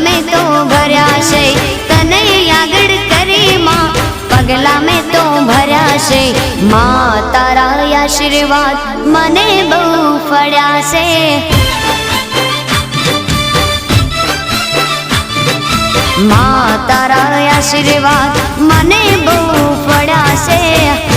में तो भर्या छे तने यागड़ करे मां पगला में तो भर्या छे मां तारा आशीर्वाद मने बहु फळ्या छे मां तारा आशीर्वाद मने बहु फळ्या छे।